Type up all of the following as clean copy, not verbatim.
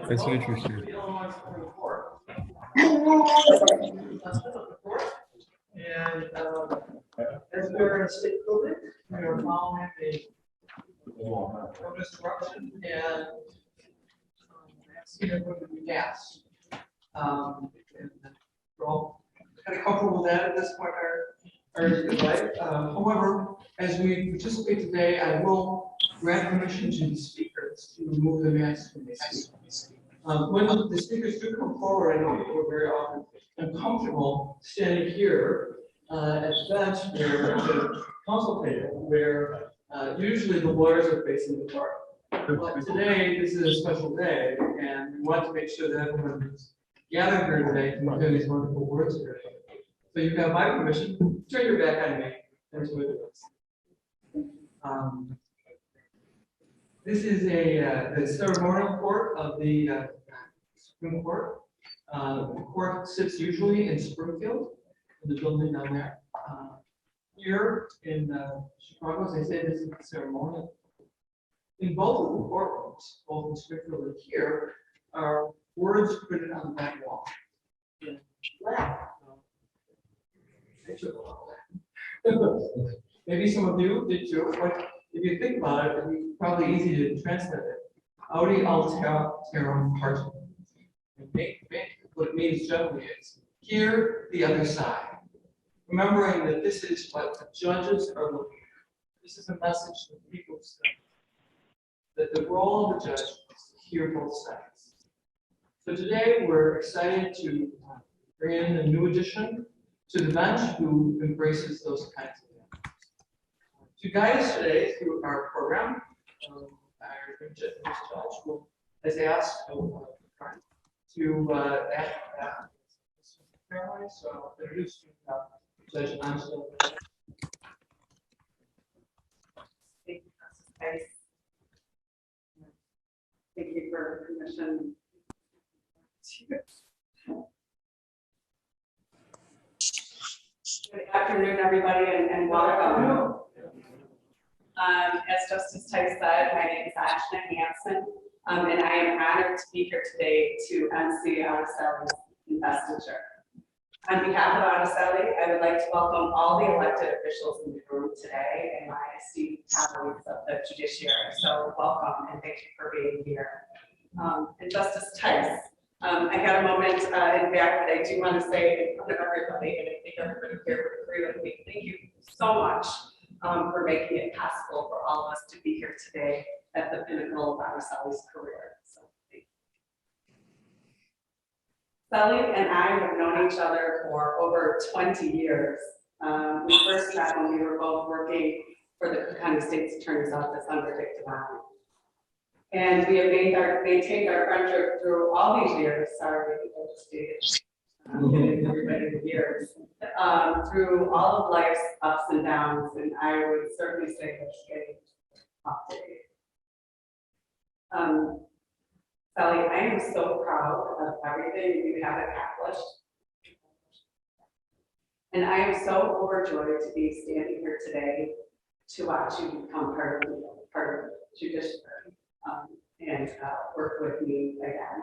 That's interesting. And as we are in a state building, we are following a disruption and see everyone to be gas. And we're all kind of comfortable with that at this point in our life. However, as we participate today, I will grant permission to the speakers to remove the masks from the seat. When the speakers do come forward, I know people are very often uncomfortable standing here at the bench where the council table, where usually the lawyers are facing the court. But today, this is a special day, and we want to make sure that everyone who's gathered here today can hear these wonderful words here. So you've got my permission. Turn your back on me and enjoy the words. This is the ceremonial court of the Supreme Court. The court sits usually in Springfield, in the building down there. Here in Chicago, as I say, this is the ceremonial. In both of the courtrooms, both in Springfield and here, are words printed on the back wall. In Latin. I took a lot of that. Maybe some of you did too, but if you think about it, it'd be probably easy to translate it. Audi alterum partem. What it means generally is, hear the other side. Remembering that this is what the judges are looking at. This is a message to the people that the role of the judge is to hear both sides. So today we're excited to bring in a new addition to the bench who embraces those kinds of things. To guide us today through our program, our judge has asked to act family, so I'll introduce you Judge Araceli. Thank you, Justice Tice. Thank you for permission. Good afternoon, everybody, and welcome. As Justice Tice said, my name is Ashna Hansen, and I am honored to be here today to MC Araceli's investiture. On behalf of Araceli, I would like to welcome all the elected officials in the room today and my esteemed colleagues of the judiciary. So welcome and thank you for being here. And Justice Tice, I had a moment in back that I do want to say in front of everybody, and I think everybody here would agree with me. Thank you so much for making it possible for all of us to be here today at the pinnacle of Araceli's career. So thank you. Sally and I have known each other for over 20 years. We first met when we were both working for the Cook County State's Attorney's Office under Dick Devine. And we have maintained our friendship through all these years. Sorry, everybody the years. Through all of life's ups and downs, and I would certainly say that it's up to date. Sally, I am so proud of everything you have accomplished. And I am so overjoyed to be standing here today to watch you become part of the judiciary and work with me again.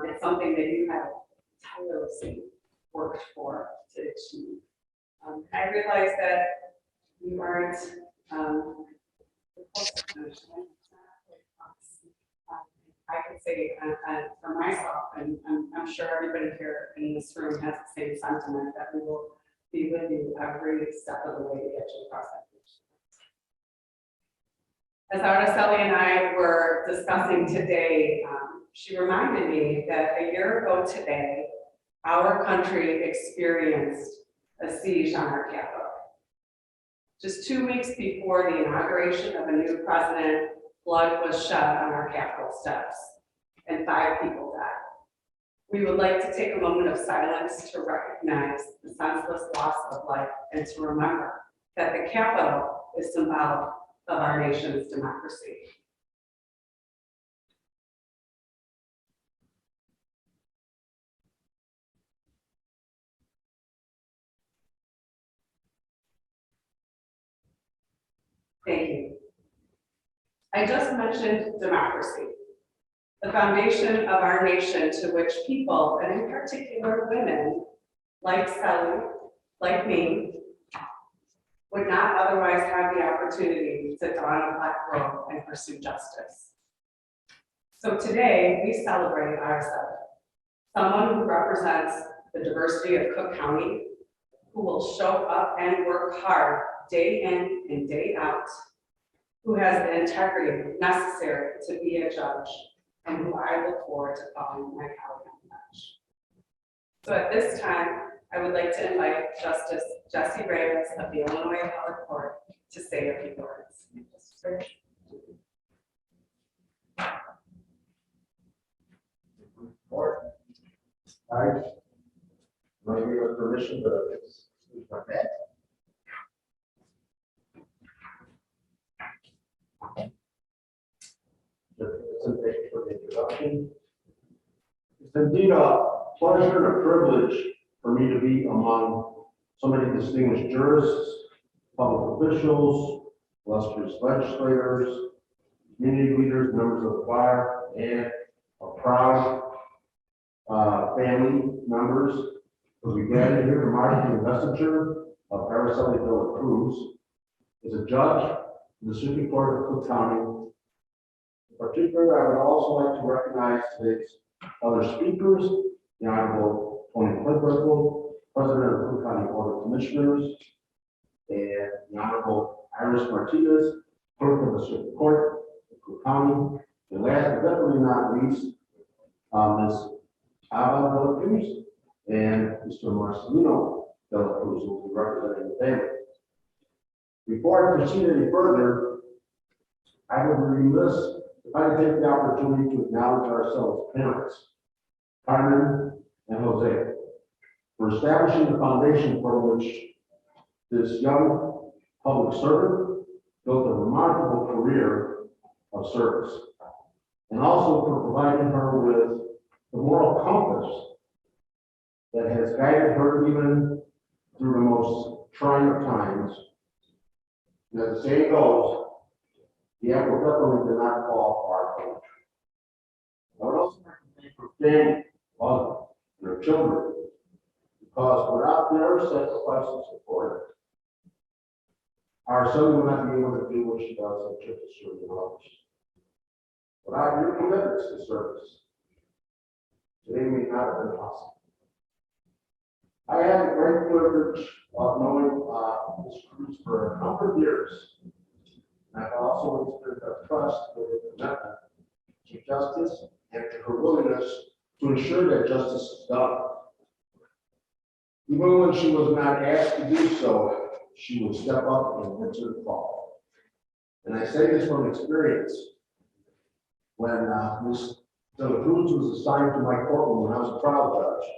It's something that you have tirelessly worked for to achieve. I realize that you aren't I can say for myself, and I'm sure everybody here in this room has the same sentiment, that we will be with you every step of the way to get you across that finish. As Araceli and I were discussing today, she reminded me that a year ago today, our country experienced a siege on our capital. Just 2 weeks before the inauguration of a new president, blood was shed on our Capitol steps, and 5 people died. We would like to take a moment of silence to recognize the senseless loss of life and to remember that the Capitol is symbolic of our nation's democracy. Thank you. I just mentioned democracy, the foundation of our nation to which people, and in particular women, like Sally, like me, would not otherwise have the opportunity to don a black robe and pursue justice. So today, we celebrate Araceli, someone who represents the diversity of Cook County, who will show up and work hard day in and day out, who has the integrity necessary to be a judge, and who I look forward to calling my colleague on the bench. So at this time, I would like to invite Justice Jesse Reyes of the Illinois Appellate Court to say a few words. I might give us permission, but it's like that. Thank you for the introduction. It's indeed a pleasure and a privilege for me to be among so many distinguished jurists, public officials, illustrious legislators, community leaders, members of the choir, and a proud family members as we gather here to mark the investiture of Araceli Cruz as a judge in the Circuit Court of Cook County. In particular, I would also like to recognize today's other speakers, the Honorable Tony Clifford, President of the Cook County Board of Commissioners, and the Honorable Iris Martinez, Clerk of the Circuit Court of Cook County, and last but definitely not least, Ms. Ava Cruz and Mr. Marcelino Cruz, who will be representing the family. Before I proceed any further, I would be remiss if I could take the opportunity to acknowledge ourselves parents, Carmen and Jose, for establishing the foundation for which this young public servant built a remarkable career of service, and also for providing her with the moral compass that has guided her even through the most trying of times. And as the saying goes, the apple definitely did not fall far from the tree. I would also like to thank her family, mother, and her children, because without their sacrifice and support, our son will not be able to do what she does in church to serve others. Without your commitments to service, today may not have been possible. I had the great privilege of knowing Ms. Cruz for a number of years. And I've also experienced a trust with her commitment to justice and to her willingness to ensure that justice is done. Even when she was not asked to do so, she would step up and answer the call. And I say this from experience. When Ms. Cruz was assigned to my courtroom when I was a trial judge,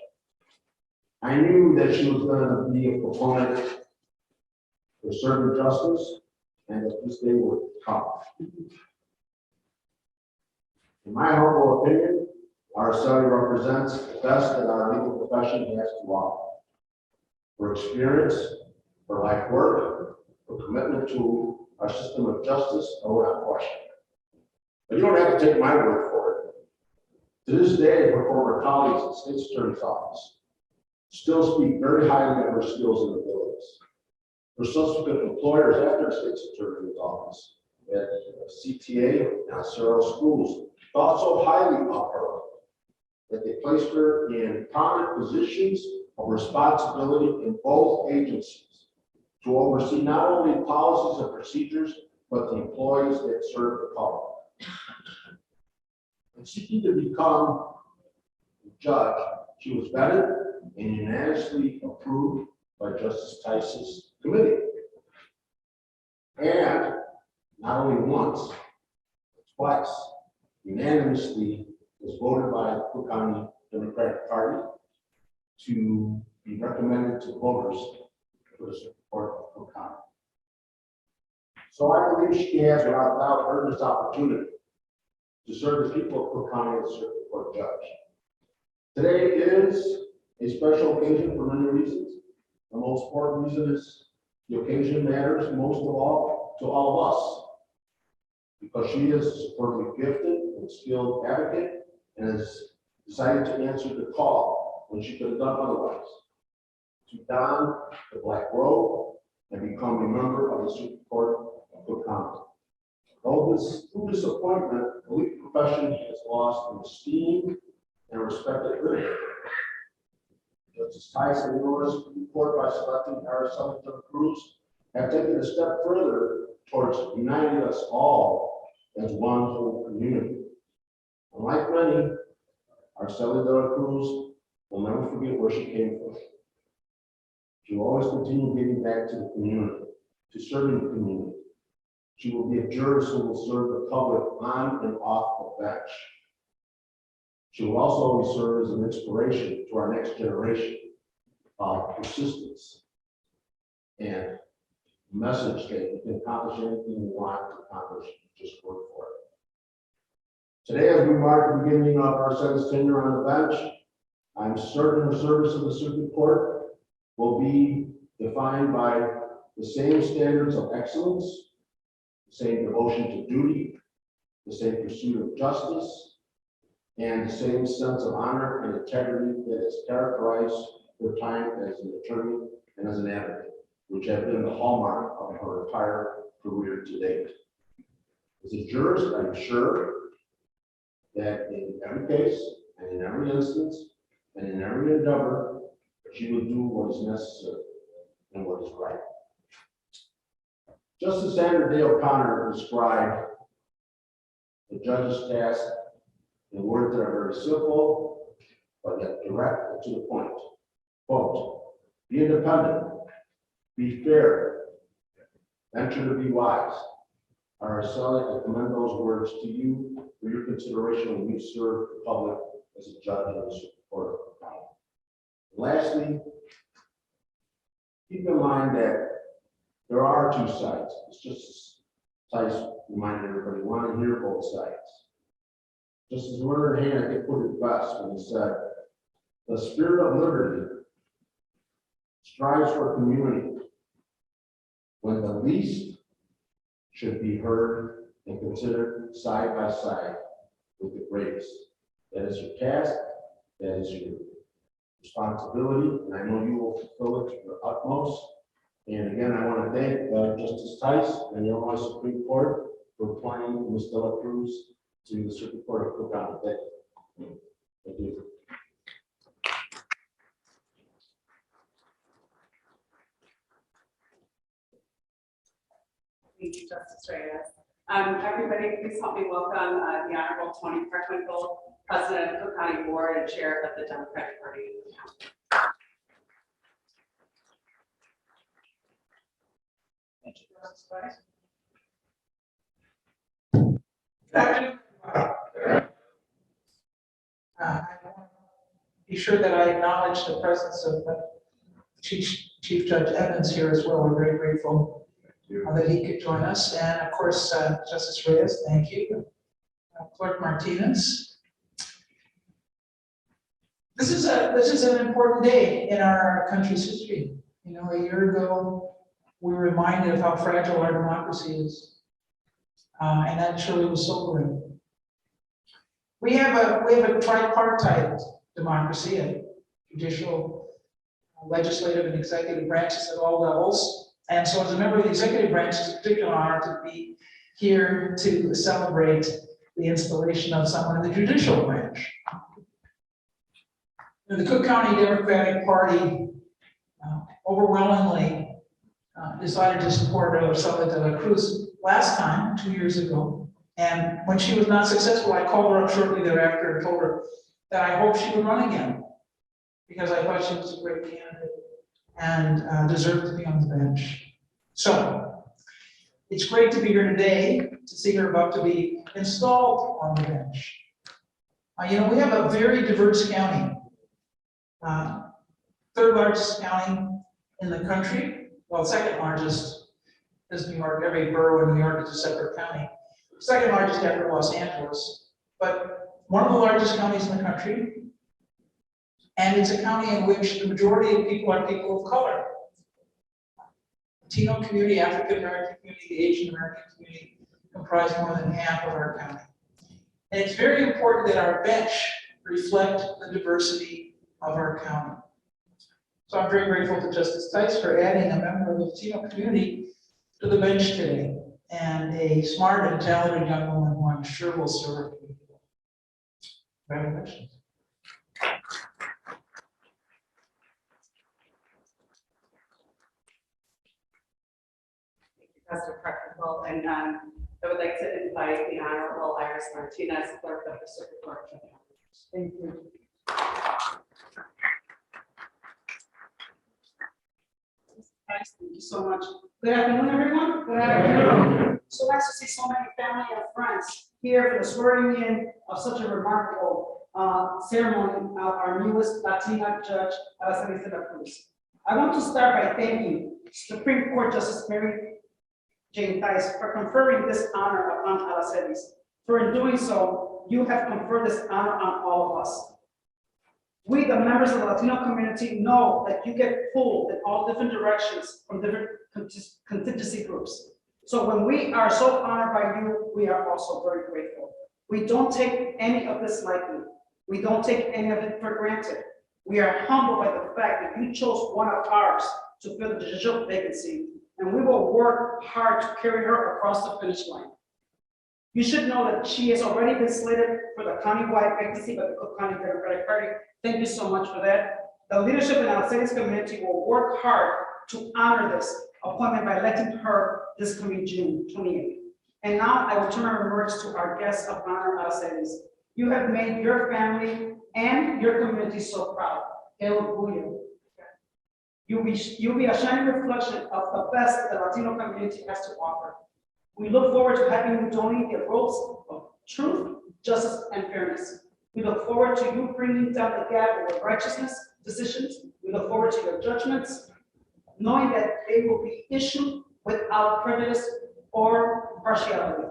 I knew that she was going to be a proponent for serving justice and that this day would come. In my humble opinion, Araceli represents the best that our legal profession has to offer. For experience, for life work, for commitment to our system of justice, I will not question. But you don't have to take my word for it. To this day, her former colleagues at the State's Attorney's Office still speak very highly of her skills and abilities. Her subsequent employers after the State's Attorney's Office at CTA and Several schools thought so highly of her that they placed her in prominent positions of responsibility in both agencies to oversee not only policies and procedures, but the employees that serve the public. And seeking to become a judge, she was vetted and unanimously approved by Justice Tice's committee. And not only once, but twice, unanimously was voted by the Cook County Democratic Party to be recommended to voters for the support of Cook County. So I believe she has, without doubt, earned this opportunity to serve the people of Cook County as Circuit Court judge. Today is a special occasion for many reasons. The most important reason is the occasion matters most of all to all of us. because she is a superbly gifted and skilled advocate and has decided to answer the call when she could have done otherwise, to don the black robe and become a member of the Supreme Court of Cook County. Though through disappointment, the legal profession has lost in esteem and respected living. Justice Tyson noticed the court by selecting Araceli Cruz have taken a step further towards uniting us all as one whole community. Unlike many, Araceli Cruz will never forget where she came from. She will always continue giving back to the community, to serving the community. She will be a jurist who will serve the public on and off the bench. She will also always serve as an inspiration to our next generation of persistence and a message that you can accomplish anything you want to accomplish, just work for it. Today, as we mark the beginning of Araceli's tenure on the bench, I'm certain the service of the Circuit Court will be defined by the same standards of excellence, the same devotion to duty, the same pursuit of justice, and the same sense of honor and integrity that has characterized her time as an attorney and as an advocate, which have been the hallmark of her entire career to date. As a jurist, I'm sure that in every case, and in every instance, and in every endeavor, she will do what is necessary and what is right. Justice Sandra Day O'Connor described the judge's task in words that are very simple, but yet direct and to the point. Quote, be independent, be fair, venture to be wise. Araceli, I commend those words to you for your consideration when you serve the public as a judge of the Supreme Court of Cook County. Lastly, keep in mind that there are two sides. It's just Tice reminded everybody, we want to hear both sides. Justice Werner Hayden, I think, put it best when he said, the spirit of liberty strives for community when the least should be heard and considered side by side with the greatest. That is your task, that is your responsibility, and I know you will fulfill it to your utmost. And again, I want to thank Justice Tice and the Illinois Supreme Court for appointing Ms. Dela Cruz to the Circuit Court of Cook County. Thank you. Thank you. Thank you, Justice Reyes. Everybody, please help me welcome the Honorable Tony Preckwinkle, President of Cook County Board and Chair of the Democratic Party of the county. Thank you, Justice Price. I want to be sure that I acknowledge the presence of Chief Judge Evans here as well. We're very grateful that he could join us. And of course, Justice Reyes, thank you. Clerk Martinez. This is an important day in our country's history. You know, a year ago, we were reminded of how fragile our democracy is. And that surely was sobering. We have a tripartite democracy, a judicial, legislative, and executive branches at all levels. And so as a member of the executive branch, it's a particular honor to be here to celebrate the installation of someone in the judicial branch. The Cook County Democratic Party overwhelmingly decided to support Araceli Dela Cruz last time, 2 years ago. And when she was not successful, I called her up shortly thereafter and told her that I hoped she would run again, because I thought she was a great candidate and deserved to be on the bench. So it's great to be here today to see her about to be installed on the bench. You know, we have a very diverse county. Third largest county in the country. Well, second largest is New York. Every borough in New York is a separate county. Second largest after Los Angeles, but one of the largest counties in the country. And it's a county in which the majority of people are people of color. Latino community, African American community, the Asian American community, comprise more than half of our county. And it's very important that our bench reflect the diversity of our county. So I'm very grateful to Justice Tice for adding a member of the Latino community to the bench today, and a smart and talented young woman who I'm sure will serve our community well. Congratulations. Pastor Practical, and I would like to invite the Honorable Iris Martinez, Clerk of the Circuit Court. Thank you. Thank you so much. Good afternoon, everyone. Good afternoon. So nice to see so many family and friends here for the swearing in of such a remarkable ceremony of our newest Latina judge, Araceli Cruz. I want to start by thanking Supreme Court Justice Mary Jane Tice for conferring this honor upon Araceli. For in doing so, you have conferred this honor on all of us. We, the members of the Latino community, know that you get pulled in all different directions from different contingency groups. So when we are so honored by you, we are also very grateful. We don't take any of this lightly. We don't take any of it for granted. We are humbled by the fact that you chose one of ours to fill the judicial vacancy, and we will work hard to carry her across the finish line. You should know that she has already been slated for the countywide vacancy by the Cook County Democratic Party. Thank you so much for that. The leadership in Araceli's community will work hard to honor this appointment by electing her this coming June 28th. And now I will turn our remarks to our guest of honor, Araceli's. You have made your family and your community so proud. El orgullo. You'll be a shining reflection of the best the Latino community has to offer. We look forward to having you donate the roads of truth, justice, and fairness. We look forward to you bringing down the gap over righteousness decisions. We look forward to your judgments, knowing that they will be issued without prejudice or partiality.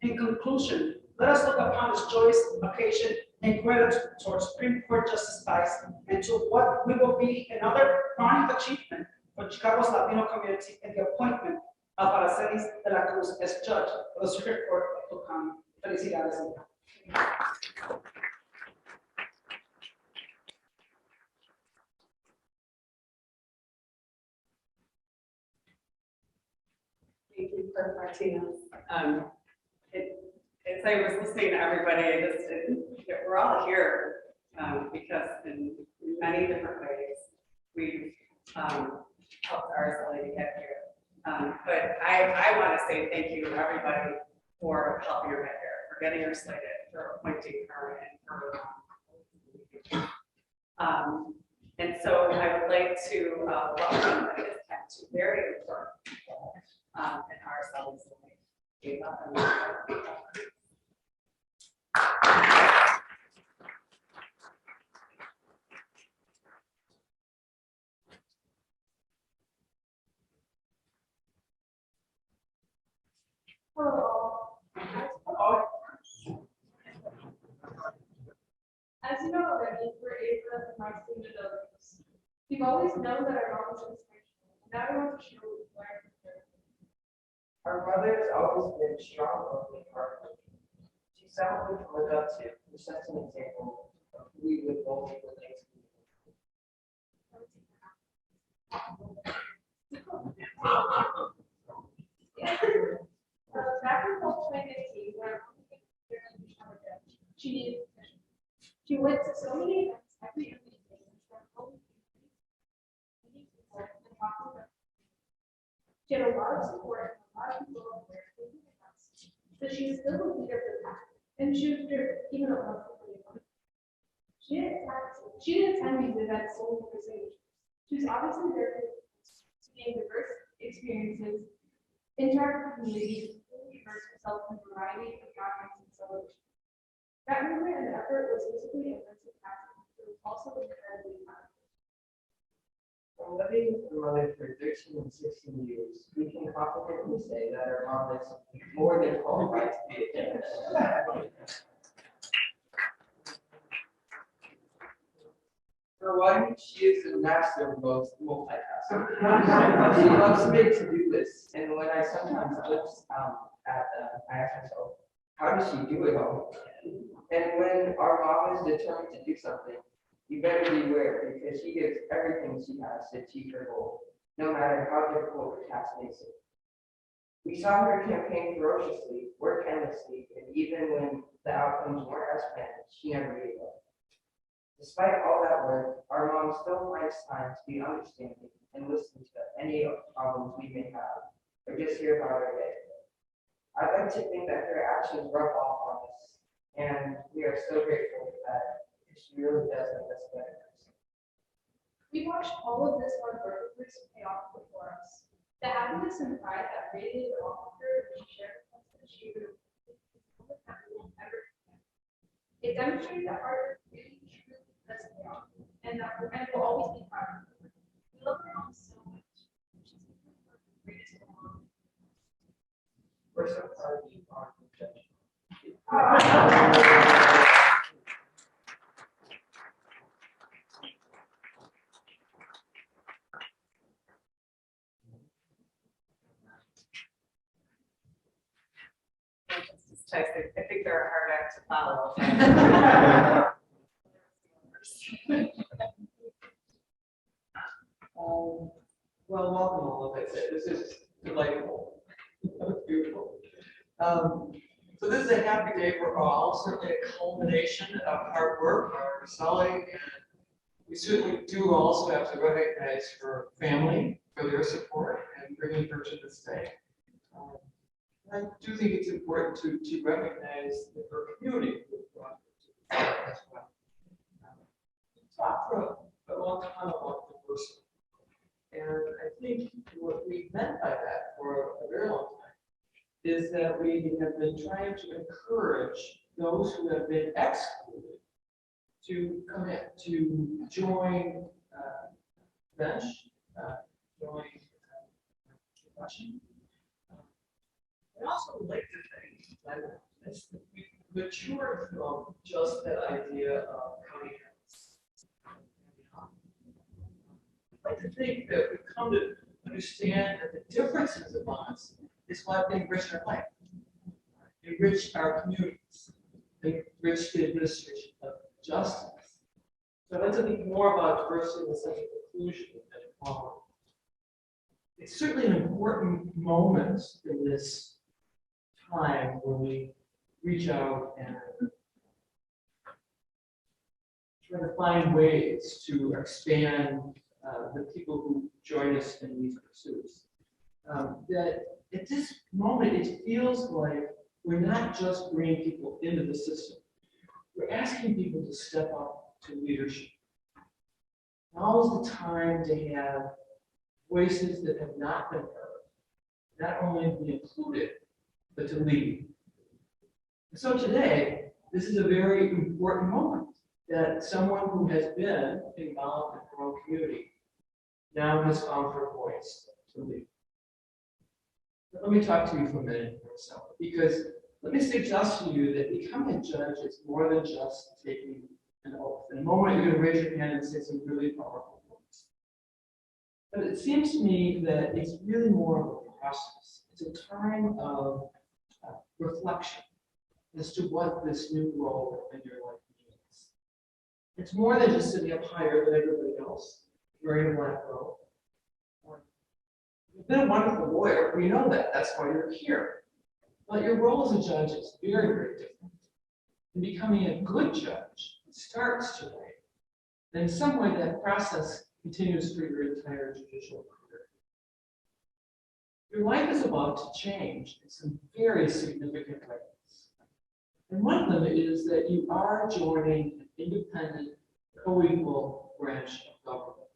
In conclusion, let us look upon this joyous occasion in gratitude towards Supreme Court Justice Tice and to what we will be another crowning achievement for Chicago's Latino community in the appointment of Araceli de la Cruz as judge of the Circuit Court of Cook County. Felicidades. Thank you, Clerk Martinez. As I was listening to everybody, we're all here because in many different ways we've helped Araceli get here. But I want to say thank you to everybody for helping her get here, for getting her slated, for appointing her, and for and so I would like to welcome at this time two very important people in Araceli's life. As you know already, we're Ava and Marcy Meadows. We've always known that our mom was inspirational, and now we want to share what we've learned from her. Our mother has always been strong, loving, hardworking. She's someone we can look up to, who sets an example of who we would both relate to. Back in 2015, when our mom became here in Chicago, she needed a position. She went to so many events every other day and from home meeting people and talking about. She had a lot of support and a lot of people over there thinking of us. So she was still a leader for the pack, and she was driven even a lot of people. She didn't attend these events solely for signatures. She was obviously there to gain diverse experiences, interact with communities, and immerse herself in a variety of gatherings and celebrations. That movement and effort was physically and mentally taxing, but it was also incredibly powerful. From living with her mother for 13 and 16 years, we can confidently say that our mom is more than qualified to be a judge. For one, she is a master of multitasking. She loves to make to-do lists, and when I sometimes glimpse I asked myself, how does she do it all? And when our mom is determined to do something, you better beware because she gives everything she has to achieve her goal, no matter how difficult the task may seem. We saw her campaign ferociously, work endlessly, and even when the outcomes weren't as planned, she never gave up. Despite all that work, our mom still finds time to be understanding and listen to any problems we may have, or just hear about our day. I'd like to think that her actions rub off on us, and we are so grateful for that. She really does make us a better person. We watched all of this hard work of hers pay off before us. The happiness and pride that radiated off of her when she shared with us that she would have ever forget. It demonstrated that hard work really truly does pay off, and that we'll always be proud of her. We love her mom so much. She's one of our greatest moms. We're so proud of you, Mom. I think they're a hard act to follow. Well, welcome all, like I said, this is delightful. Beautiful. So this is a happy day for all, certainly a culmination of hard work, our Araceli, and we certainly do also have to recognize her family for their support and bringing her to this day. I do think it's important to recognize her community who brought her to this day as well. Talk for a long time about diversity. And I think what we meant by that for a very long time is that we have been trying to encourage those who have been excluded to come in, to join bench, join discussion. I also like to think that we've matured from just that idea of county heads. I like to think that we've come to understand that the differences among us is what enrich our life, enrich our communities, enrich the administration of justice. So I'd like to think more about diversity in the sense of inclusion and equality. It's certainly an important moment in this time when we reach out and try to find ways to expand the people who join us in these pursuits. That at this moment, it feels like we're not just bringing people into the system. We're asking people to step up to leadership. Now is the time to have voices that have not been heard, not only be included, but to lead. And so today, this is a very important moment that someone who has been involved in her own community now has found her voice to lead. But let me talk to you for a minute or so, because let me suggest to you that becoming a judge is more than just taking an oath. In a moment, you're going to raise your hand and say some really powerful words. But it seems to me that it's really more of a process. It's a time of reflection as to what this new role in your life means. It's more than just sitting up higher than everybody else, wearing a black robe. You've been a wonderful lawyer, we know that, that's why you're here. But your role as a judge is very, very different. And becoming a good judge starts today. And in some way, that process continues through your entire judicial career. Your life is about to change in some very significant ways. And one of them is that you are joining an independent, co-equal branch of government.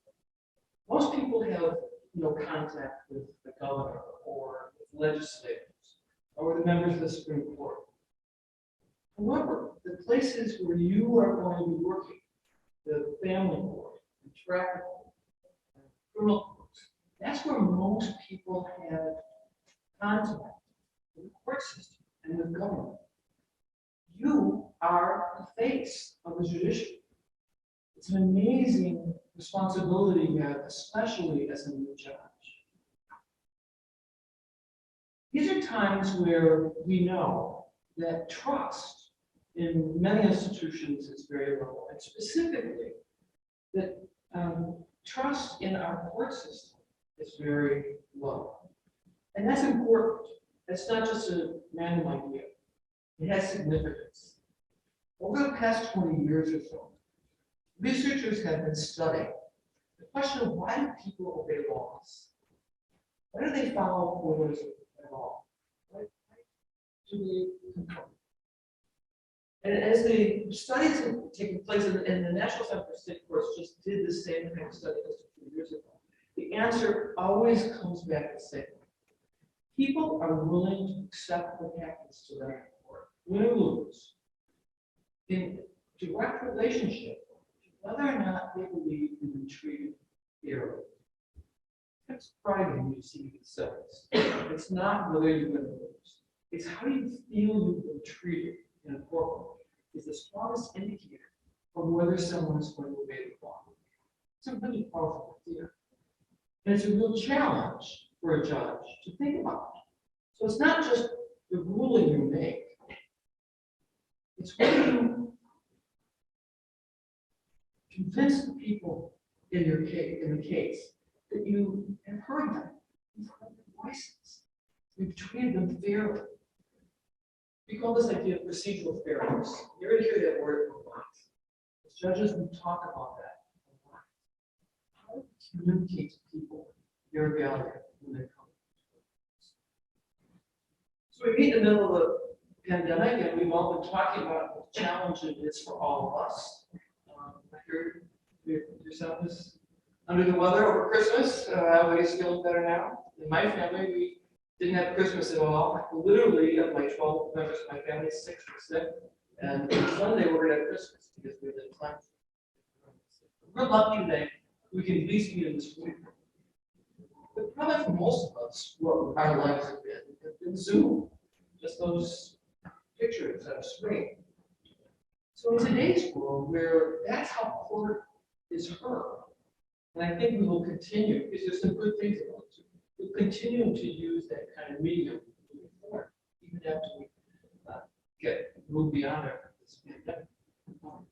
Most people have contact with the governor or with legislators or the members of the Supreme Court. However, the places where you are going to be working, the family court, the traffic court, criminal courts, that's where most people have contact with the court system and with government. You are the face of the judiciary. It's an amazing responsibility you have, especially as a new judge. These are times where we know that trust in many institutions is very low, and specifically that trust in our court system is very low. And that's important. That's not just a random idea. It has significance. Over the past 20 years or so, researchers have been studying the question of why do people obey laws? Why do they follow orders at all? Why do they conform? And as the studies have taken place, and the National Center for State Courts just did the same kind of study just a few years ago, the answer always comes back the same. People are willing to accept what happens to them in court, win or lose, in direct relationship to whether or not they believe they've been treated fairly. That's private when you see these studies. It's not whether you win or lose. It's how you feel you've been treated in a courtroom is the strongest indicator of whether someone's going to obey the law. It's a really powerful idea. And it's a real challenge for a judge to think about. So it's not just the ruling you make. It's when you convince the people in your case, in the case, that you have heard them, you've heard their voices, you've treated them fairly. We call this idea of procedural fairness. You're going to hear that word a lot. As judges, we talk about that a lot. How to communicate to people their value when they come. So we meet in the middle of the pandemic, and we've all been talking about the challenge it is for all of us. I heard yourself is under the weather over Christmas. Everybody's feeling better now. In my family, we didn't have Christmas at all. Literally, of my 12 members of my family, 6 were sick. And on Sunday, we're going to have Christmas because we didn't plan. We're lucky that we can at least meet in this week. But probably for most of us, what our lives have been Zoom, just those pictures on a screen. So in today's world, where that's how court is heard, and I think we will continue, because there's some good things about it. We'll continue to use that kind of medium moving forward, even after we get moved beyond this pandemic.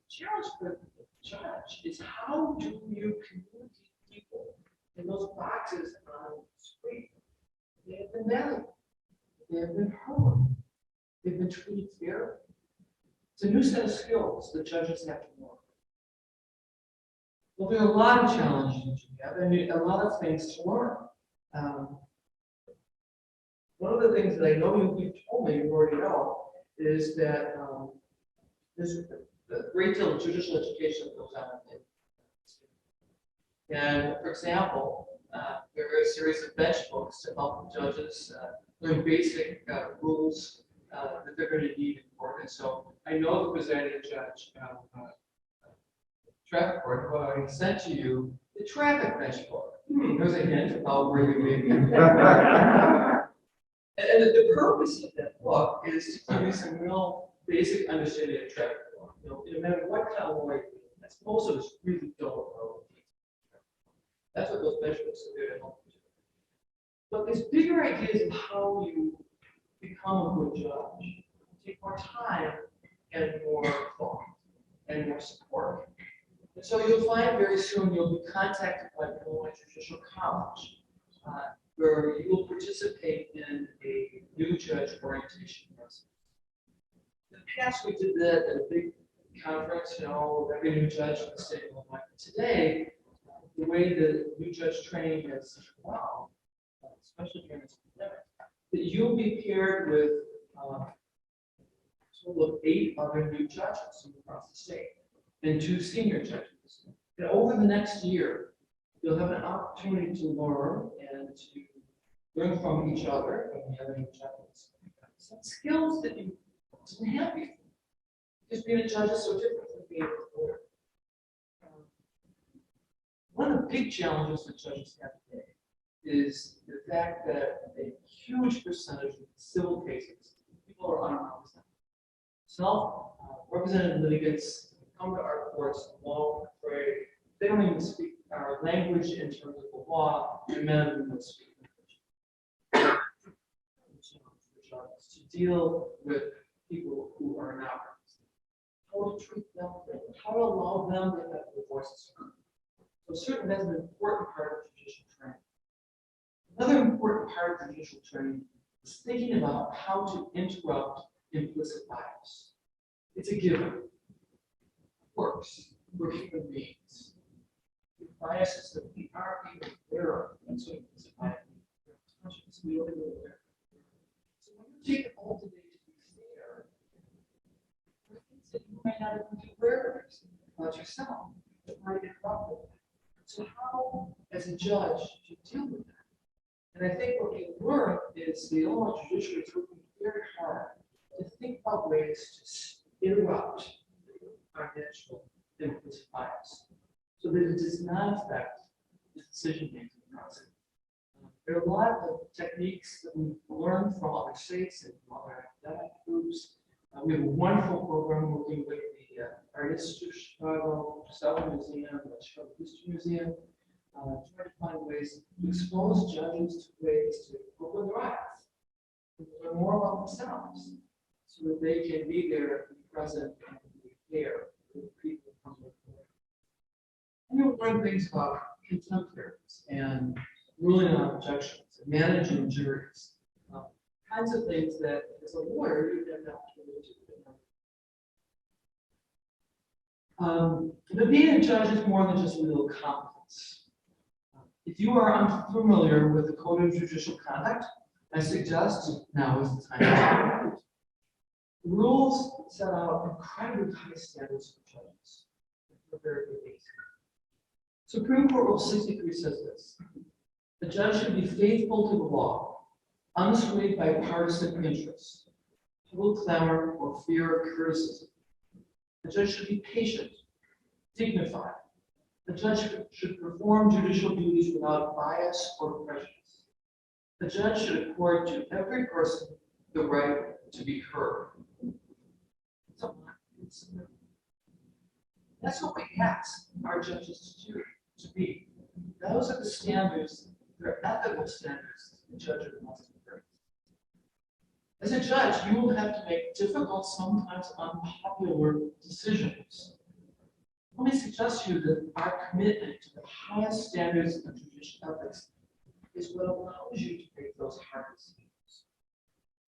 Challenge for the judge is how do you communicate people in those boxes on the screen? They have been valued. They have been heard. They've been treated fairly. It's a new set of skills that judges have to learn. Well, there are a lot of challenges that you have, and a lot of things to learn. One of the things that I know you've told me you already know is that there's a great deal of judicial education that goes on in. And for example, there are a series of bench books to help the judges learn basic rules that they're going to need in court. And so I know the presiding judge traffic court who already sent to you the traffic bench book. There's a hint about where you may be. And the purpose of that book is to give you some real basic understanding of traffic law. You know, no matter what kind of law you're doing, that's most of us really don't know. That's what those bench books are there to help you. But there's bigger ideas of how you become a good judge. Take more time and more thought and more support. And so you'll find very soon you'll be contacted by Illinois Judicial College, where you will participate in a new judge orientation process. In the past, we did that at a big conference, you know, with every new judge in the state of Illinois. Today, the way the new judge training has evolved, especially during this pandemic, that you'll be paired with a total of 8 other new judges from across the state and 2 senior judges. And over the next year, you'll have an opportunity to learn and to learn from each other, from the other new judges. Some skills that you didn't have before. Because being a judge is so different from being a lawyer. One of the big challenges that judges have today is the fact that a huge percentage of civil cases, people are unrepresented. Self-represented litigants come to our courts alone, afraid. They don't even speak our language in terms of the law, and many of them don't speak English. deal with people who are not. How to treat them, how to allow them to have their voices heard. So certainly that's an important part of judicial training. Another important part of judicial training is thinking about how to interrupt implicit bias. It's a given. It works. We're human beings. The biases that we aren't even aware of, that's what implicit bias means. We don't even aware. So when you take all today to be fair, there are things that you might not even be aware of about yourself that might interrupt it. So how, as a judge, do you deal with that? And I think what we learn is the Illinois judiciary is working very hard to think about ways to interrupt our natural implicit bias so that it does not affect the decision-making process. There are a lot of techniques that we've learned from other states and from other academic groups. We have a wonderful program working with the Art Institute, Chicago, Southern Museum, the Chicago History Museum, trying to find ways to expose judges to ways to open their eyes, to learn more about themselves, so that they can be there, be present, and be fair with the people who come to court. And you'll learn things about contempt hearings and ruling on objections and managing juries, kinds of things that, as a lawyer, you have the opportunity to do. But being a judge is more than just legal competence. If you are unfamiliar with the Code of Judicial Conduct, I suggest now is the time to read it. The rules set out incredibly high standards for judges. They're very basic. Supreme Court Rule 63 says this: the judge should be faithful to the law, unswayed by partisan interests, public clamor, or fear of criticism. The judge should be patient, dignified. The judge should perform judicial duties without bias or prejudice. The judge should accord to every person the right to be heard. That's what we ask our judges to do, to be. Those are the standards, they're ethical standards the judge must embrace. As a judge, you will have to make difficult, sometimes unpopular decisions. Let me suggest to you that our commitment to the highest standards of judicial ethics is what allows you to make those hard decisions.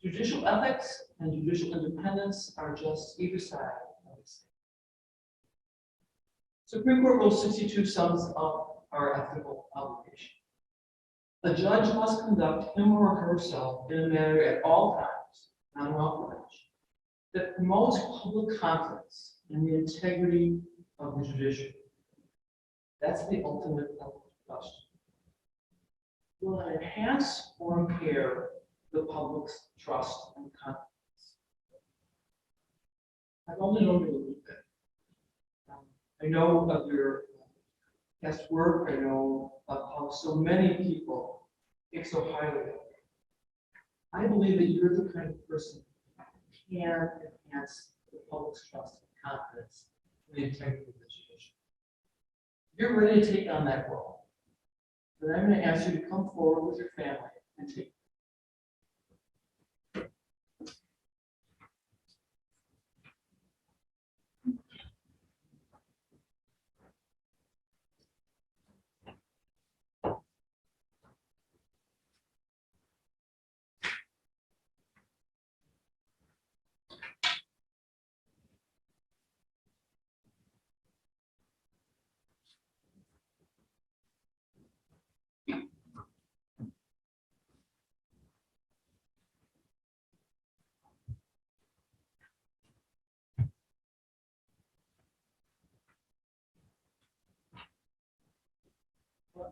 Judicial ethics and judicial independence are just either side of the same. Supreme Court Rule 62 sums up our ethical obligation. A judge must conduct him or herself in a manner at all times, not around lunch, that promotes public confidence in the integrity of the judiciary. That's the ultimate ethical question. Will it enhance or impair the public's trust and confidence? I've only known you a little bit. I know of your past work. I know of how so many people think so highly of you. I believe that you're the kind of person who can enhance the public's trust and confidence in the integrity of the judiciary. If you're ready to take on that role, then I'm going to ask you to come forward with your family and take.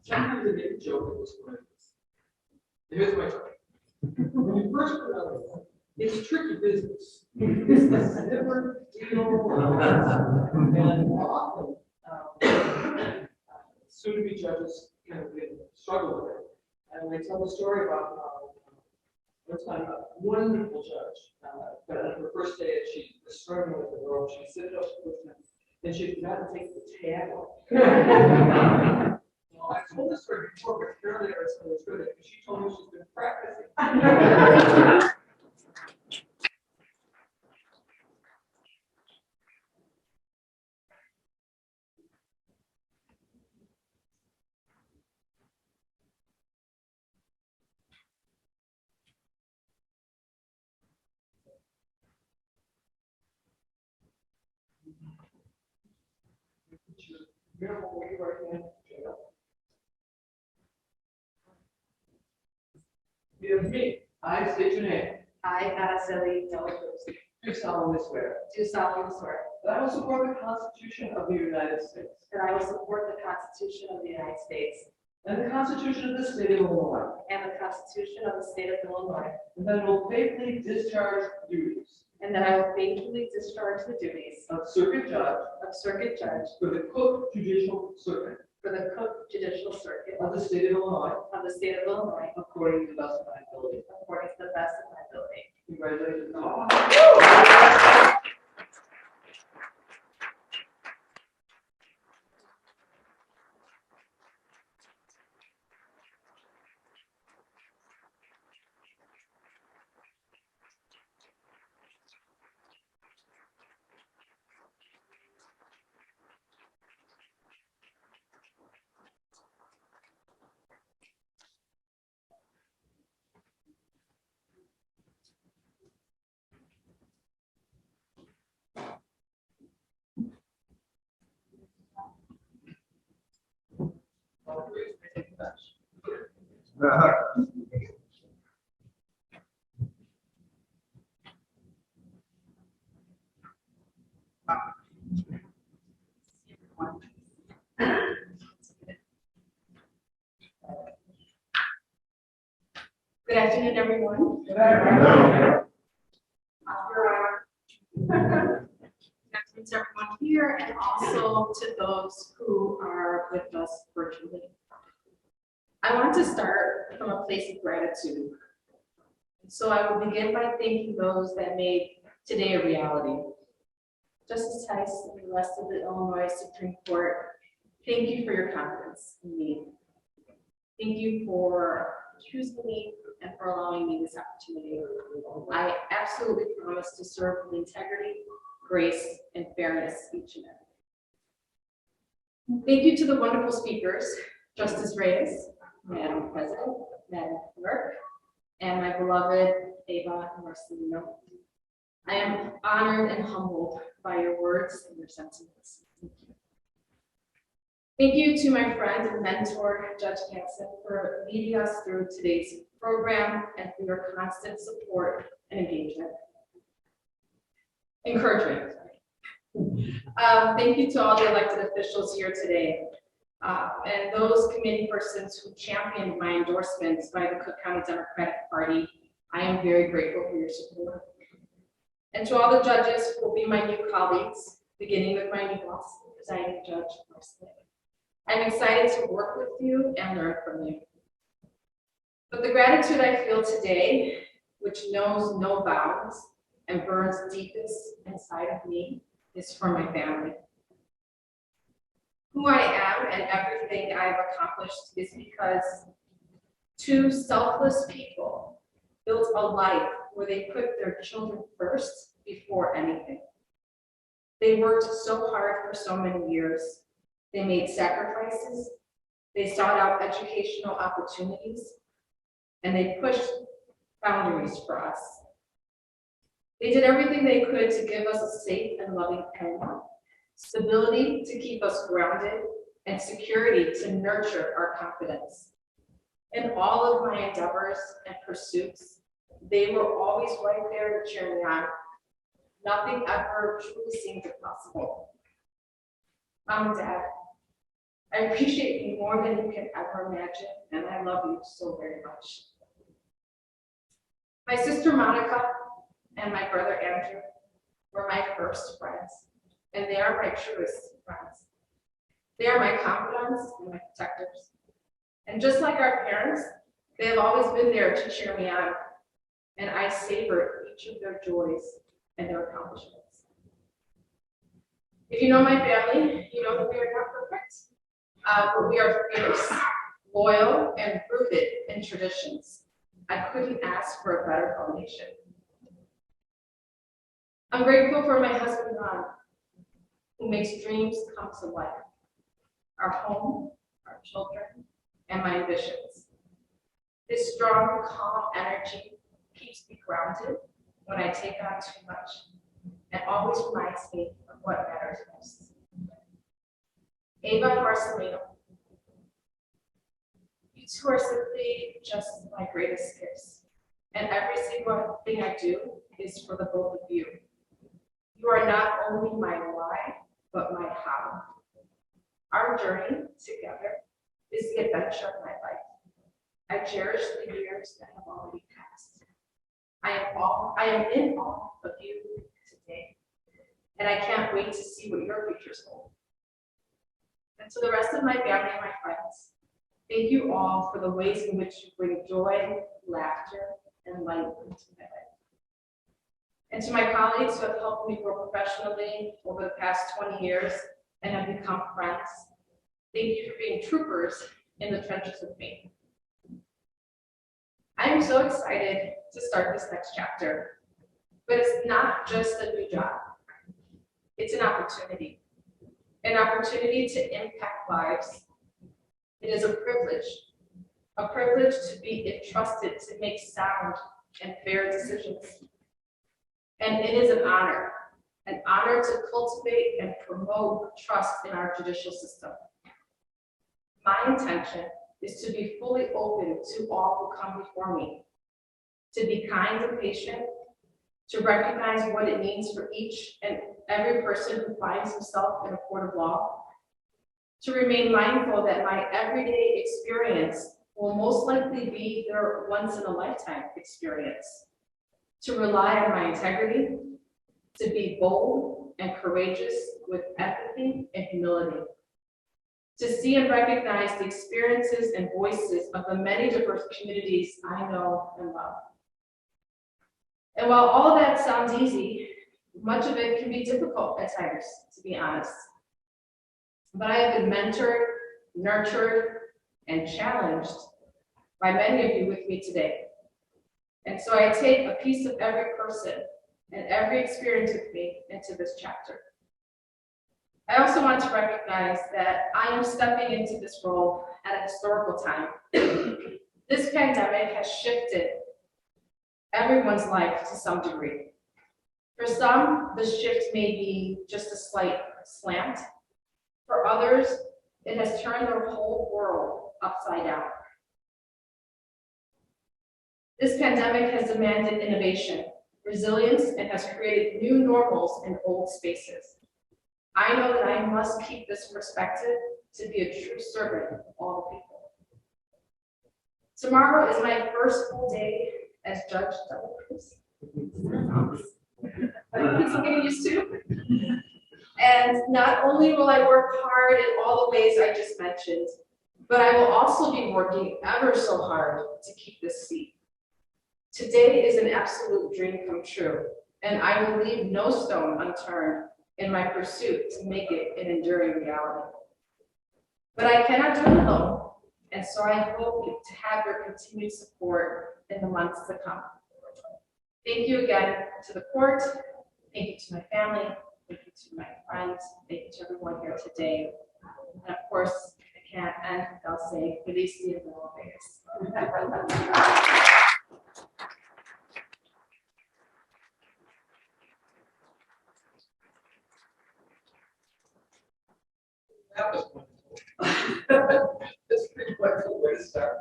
Sometimes I make a joke of this one. Here's my joke. When you first put out a it's tricky business. It's the never deal. And often, soon-to-be judges kind of struggle with it. And they tell the story about one time a wonderful judge, but on her first day, she was struggling with the robe. She sit up with him, and she forgot to take the tag off. Well, I told this story before, but apparently I was good at it. She told me she's been practicing. Beautiful, where you working? With me, I state your name. I, Araceli, Do solemnly swear do solemnly swear that I will support the Constitution of the United States that I will support the Constitution of the United States and the Constitution of the State of Illinois, and the Constitution of the State of Illinois, and that I will faithfully discharge the duties and that I will faithfully discharge the duties of Circuit Judge of Circuit Judge for the Cook Judicial Circuit for the Cook Judicial Circuit of the State of Illinois of the State of Illinois according to the best of my ability. according to the best of my ability. Congratulations. Cruz, may take the bench. Good afternoon, everyone. Your Honor. Good afternoon to everyone here and also to those who are with us virtually. I want to start from a place of gratitude. So I will begin by thanking those that made today a reality. Justice Tice and the rest of the Illinois Supreme Court, thank you for your confidence in me. Thank you for choosing me and for allowing me this opportunity. I absolutely promise to serve with integrity, grace, and fairness each and every. Thank you to the wonderful speakers, Justice Reyes, Madam President, Madam Clerk, and my beloved Ava Marcelino. I am honored and humbled by your words and your sentiments. Thank you. Thank you to my friend and mentor, Judge Hanson, for leading us through today's program and for your constant support and engagement. Encouragement. Thank you to all the elected officials here today and those committee persons who championed my endorsements by the Cook County Democratic Party. I am very grateful for your support. And to all the judges who will be my new colleagues, beginning with my new boss, presiding judge, Araceli. I'm excited to work with you and learn from you. But the gratitude I feel today, which knows no bounds and burns deepest inside of me, is for my family. Who I am and everything I've accomplished is because two selfless people built a life where they put their children first before anything. They worked so hard for so many years. They made sacrifices. They sought out educational opportunities, and they pushed boundaries for us. They did everything they could to give us a safe and loving home, stability to keep us grounded, and security to nurture our confidence. In all of my endeavors and pursuits, they were always right there to cheer me on. Nothing ever truly seemed impossible. Mom and Dad, I appreciate you more than you can ever imagine, and I love you so very much. My sister Monica and my brother Andrew were my first friends, and they are my truest friends. They are my confidants and my protectors. And just like our parents, they have always been there to cheer me on, and I savor each of their joys and their accomplishments. If you know my family, you know that we are not perfect, but we are fierce, loyal, and rooted in traditions. I couldn't ask for a better foundation. I'm grateful for my husband, Ron, who makes dreams come to life. Our home, our children, and my ambitions. His strong, calm energy keeps me grounded when I take on too much and always reminds me of what matters most. Ava Marcelino. You two are simply just my greatest gifts. And every single thing I do is for the both of you. You are not only my why, but my how. Our journey together is the adventure of my life. I cherish the years that have already passed. I am in awe of you today. And I can't wait to see what your futures hold. And to the rest of my family and my friends, thank you all for the ways in which you bring joy, laughter, and light into my life. And to my colleagues who have helped me grow professionally over the past 20 years and have become friends, thank you for being troopers in the trenches with me. I am so excited to start this next chapter, but it's not just a new job. It's an opportunity to impact lives. It is a privilege to be entrusted to make sound and fair decisions. And it is an honor to cultivate and promote trust in our judicial system. My intention is to be fully open to all who come before me, to be kind and patient, to recognize what it means for each and every person who finds himself in a court of law, to remain mindful that my everyday experience will most likely be their once-in-a-lifetime experience, to rely on my integrity, to be bold and courageous with empathy and humility, to see and recognize the experiences and voices of the many diverse communities I know and love. And while all of that sounds easy, much of it can be difficult at times, to be honest. But I have been mentored, nurtured, and challenged by many of you with me today. And so I take a piece of every person and every experience with me into this chapter. I also want to recognize that I am stepping into this role at a historical time. This pandemic has shifted everyone's life to some degree. For some, the shift may be just a slight slant. For others, it has turned their whole world upside down. This pandemic has demanded innovation, resilience, and has created new normals in old spaces. I know that I must keep this perspective to be a true servant of all the people. Tomorrow is my first full day as Judge Cruz. I'm getting used to. And not only will I work hard in all the ways I just mentioned, but I will also be working ever so hard to keep this seat. Today is an absolute dream come true, and I will leave no stone unturned in my pursuit to make it an enduring reality. But I cannot do it alone, and so I hope to have your continued support in the months to come. Thank you again to the court, thank you to my family, thank you to my friends, thank you to everyone here today. And of course, I can't end without saying, Feliz Dia de Las Vegas. That was wonderful. That's a pretty flexible way to start.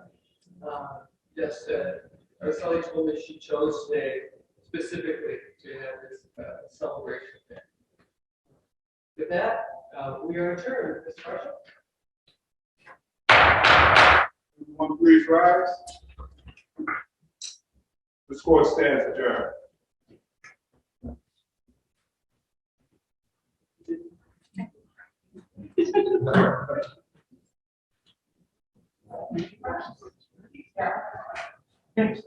Araceli told me she chose today specifically to have this celebration event. With that, we are adjourned. Mr. Marshall. Everyone, please rise. This court stands adjourned. Thanks.